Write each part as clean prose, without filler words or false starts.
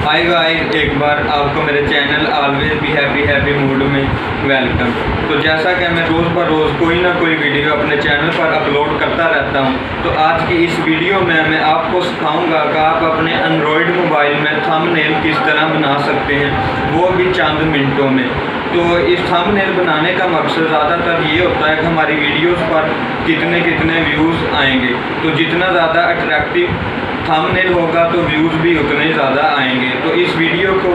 Hi guys, एक बार आपको मेरे channel always be happy mood में वेलकम। तो जैसा कि मैं रोज़ ब रोज़ कोई ना कोई वीडियो अपने चैनल पर अपलोड करता रहता हूं, तो आज की इस वीडियो में मैं आपको सिखाऊंगा कि आप अपने एंड्रॉयड मोबाइल में थंबनेल किस तरह बना सकते हैं, वो भी चंद मिनटों में। तो इस थंबनेल बनाने का मकसद ज़्यादातर ये होता है कि हमारी वीडियोस पर कितने व्यूज़ आएंगे। तो जितना ज़्यादा अट्रैक्टिव थंबनेल होगा तो व्यूज़ भी उतने ज़्यादा आएंगे। तो इस वीडियो को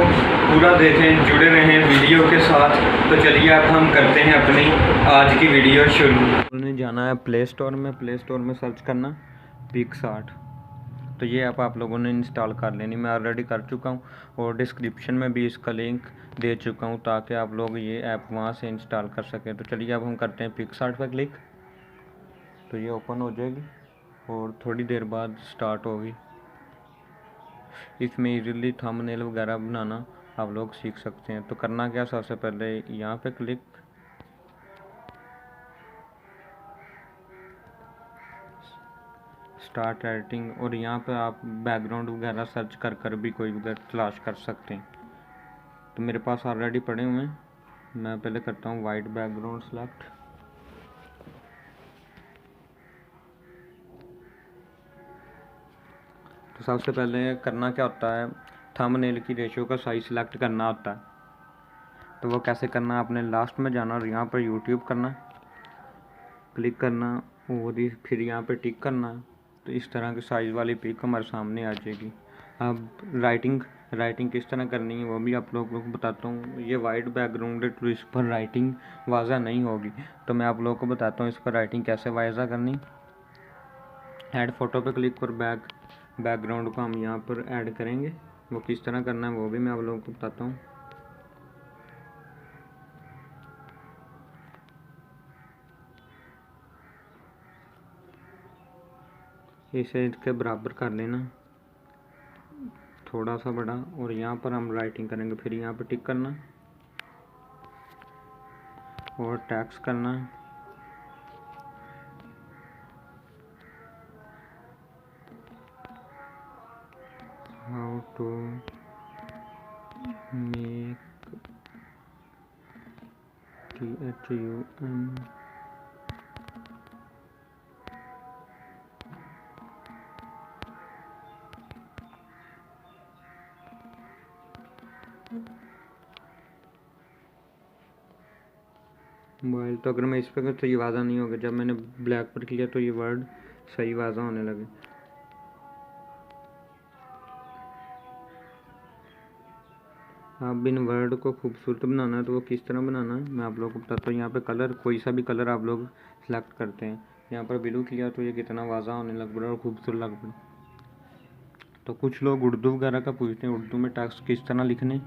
पूरा देखें, जुड़े रहें वीडियो के साथ। तो चलिए अब हम करते हैं अपनी आज की वीडियो शुरू। उन्हें जाना है प्ले स्टोर में सर्च करना पिक्सआर्ट। तो ये ऐप आप लोगों ने इंस्टॉल कर लेनी, मैं ऑलरेडी कर चुका हूँ और डिस्क्रिप्शन में भी इसका लिंक दे चुका हूँ ताकि आप लोग ये ऐप वहाँ से इंस्टॉल कर सकें। तो चलिए अब हम करते हैं पिक्सआर्ट पर क्लिक। तो ये ओपन हो जाएगी और थोड़ी देर बाद स्टार्ट होगी। इसमें इजीली थंबनेल वगैरह बनाना आप लोग सीख सकते हैं। तो करना क्या, सबसे पहले यहाँ पे क्लिक, स्टार्ट एडिटिंग, और यहाँ पे आप बैकग्राउंड वगैरह सर्च कर भी कोई भी तलाश कर सकते हैं। तो मेरे पास ऑलरेडी पड़े हुए हैं, मैं पहले करता हूँ वाइट बैकग्राउंड सेलेक्ट। तो सबसे पहले करना क्या होता है, थंबनेल की रेशियो का साइज सिलेक्ट करना होता है। तो वो कैसे करना है, आपने लास्ट में जाना और यहाँ पर यूट्यूब करना, क्लिक करना और फिर यहाँ पे टिक करना। तो इस तरह की साइज़ वाली पिक हमारे सामने आ जाएगी। अब राइटिंग किस तरह करनी है वो भी आप लोगों को बताता हूँ। ये वाइट बैकग्राउंड है तो इस पर राइटिंग वाज़ा नहीं होगी, तो मैं आप लोगों को बताता हूँ इस पर राइटिंग कैसे वाज़ा करनी। ऐड फोटो पे क्लिक कर बैकग्राउंड को हम यहाँ पर ऐड करेंगे। वो किस तरह करना है वो भी मैं आप लोगों को बताता हूँ। इसे इसके बराबर कर लेना, थोड़ा सा बड़ा, और यहाँ पर हम राइटिंग करेंगे। फिर यहाँ पर टिक करना और टैक्स करना। How to make THUM mobile. तो अगर मैं इस पर तो ये वाज़ा नहीं होगा, जब मैंने ब्लैक पर किया तो ये वर्ड सही वाज़ा होने लगे। आप इन वर्ड को खूबसूरत बनाना है तो वो किस तरह बनाना है मैं आप लोगों को बताता हूँ। यहाँ पे कलर, कोई सा भी कलर आप लोग सेलेक्ट करते हैं। यहाँ पर ब्लू किया तो ये कितना वाज़ा होने लग पड़ा और खूबसूरत लग पड़ा। तो कुछ लोग उर्दू वगैरह का पूछते हैं, उर्दू में टेक्स्ट किस तरह लिखने,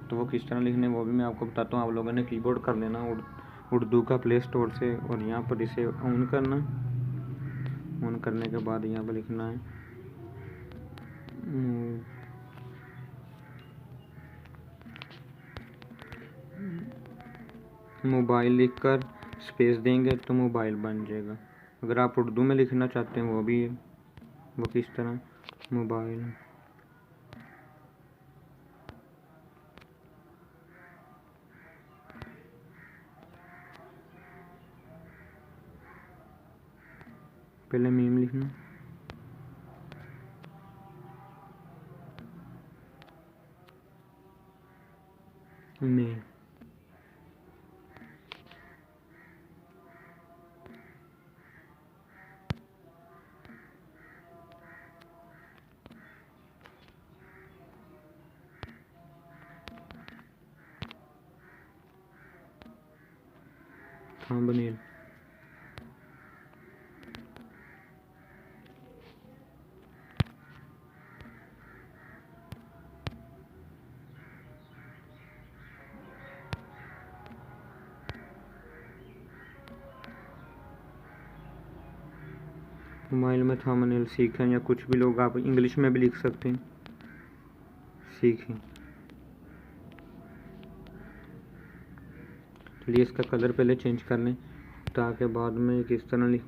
तो वो किस तरह लिखने वो भी मैं आपको बताता हूँ। आप लोगों ने कीबोर्ड कर लेना उर्दू का प्ले स्टोर से, और यहाँ पर इसे ऑन करना। ऑन करने के बाद यहाँ पर लिखना है मोबाइल, लिखकर स्पेस देंगे तो मोबाइल बन जाएगा। अगर आप उर्दू में लिखना चाहते हैं वो भी है, वो किस तरह, मोबाइल। पहले मीम लिखना, में थंबनेल। मोबाइल में थंबनेल सीखें, या कुछ भी लोग आप इंग्लिश में भी लिख सकते हैं, सीखें। चलिए इसका कलर पहले चेंज कर लें ताकि बाद में किस तरह लिख।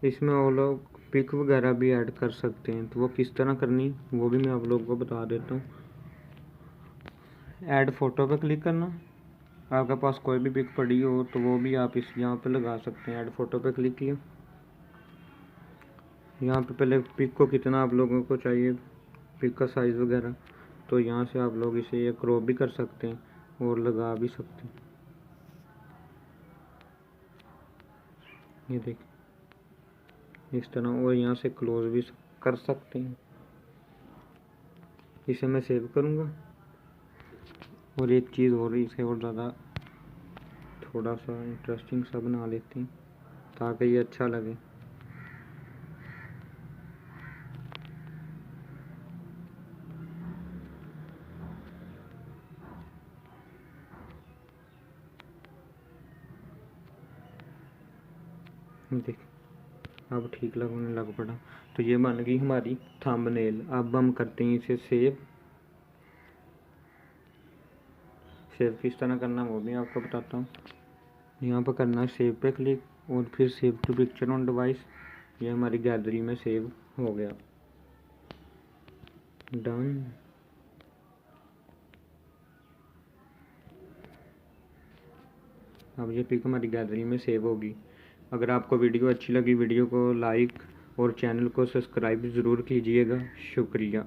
इसमें वो लोग पिक वगैरह भी ऐड कर सकते हैं, तो वो किस तरह करनी वो भी मैं आप लोगों को बता देता हूँ। ऐड फ़ोटो पे क्लिक करना, आपके पास कोई भी पिक पड़ी हो तो वो भी आप इस यहाँ पे लगा सकते हैं। ऐड फ़ोटो पे क्लिक किया, यहाँ पे पहले पिक को कितना आप लोगों को चाहिए, पिक का साइज़ वगैरह, तो यहाँ से आप लोग इसे ये क्रॉप भी कर सकते हैं और लगा भी सकते हैं। ये देखिए इस तरह, और यहाँ से क्लोज भी कर सकते हैं। इसे मैं सेव करूँगा, और एक चीज़ और इसे और ज़्यादा थोड़ा सा इंटरेस्टिंग सा बना लेते हैं ताकि ये अच्छा लगे। देख अब ठीक लगने लग पड़ा। तो ये बन गई हमारी थंबनेल। अब हम करते हैं इसे सेव। सेव किस तरह करना वो भी आपको बताता हूँ। यहाँ पर करना है सेव पे क्लिक, और फिर save to picture on device. ये हमारी गैलरी में सेव हो गया। डन। अब ये पिक हमारी गैलरी में सेव होगी। अगर आपको वीडियो अच्छी लगी, वीडियो को लाइक और चैनल को सब्सक्राइब ज़रूर कीजिएगा। शुक्रिया।